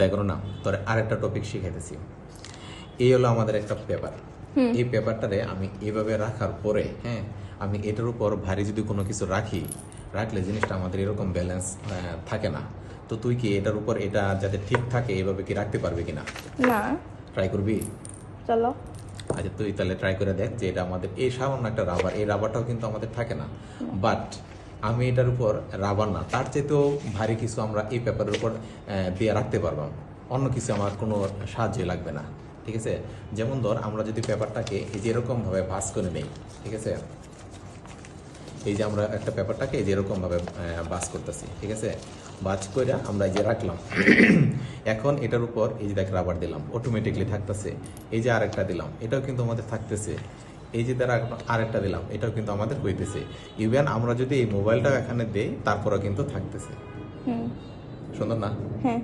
দেখো না, তোর আরেকটা টপিক শিখাইতেছি। এই হলো আমাদের একটা পেপার। এই পেপারটারে আমি এইভাবে রাখার পরে, হ্যাঁ, আমি এটার উপর ভারী যদি কোনো কিছু রাখলে জিনিসটা আমাদের এরকম ব্যালেন্স থাকে না। তো তুই কি এটার উপর এটা যাতে ঠিক থাকে এইভাবে কি রাখতে পারবি কিনা? না। ট্রাই করবি? চলো। আচ্ছা, তুই তাহলে ট্রাই করে দেখ যে এটা আমাদের এই সামান্য একটা রাবার, এই রাবারটাও কিন্তু আমাদের থাকে না। বাট আমি এটার উপর রাবার না, তার চাইতেও ভারী কিছু আমরা এই পেপারের উপর দিয়ে রাখতে পারবো। অন্য কিছু আমার কোনো সাহায্য লাগবে না, ঠিক আছে? যেমন ধর, আমরা যদি পেপারটাকে এই যে এরকমভাবে ভাঁজ করে নেই, ঠিক আছে? এই যে আমরা একটা পেপারটাকে এই যে এরকমভাবে ভাঁজ করতেছি, ঠিক আছে? ভাঁজ করে আমরা এই যে রাখলাম। এখন এটার উপর এই যে দেখ রাবার দিলাম, অটোমেটিকলি থাকতেছে। এই যে আরেকটা দিলাম, এটাও কিন্তু আমাদের থাকতেছে। এই যে দ্বারা আরেকটা দিলাম, এটাও কিন্তু আমাদের হইতেছে। ইভেন আমরা যদি এই মোবাইলটাও এখানে দেই, তারপরেও কিন্তু থাকতেছে। হুম। সুন্দর না? হ্যাঁ।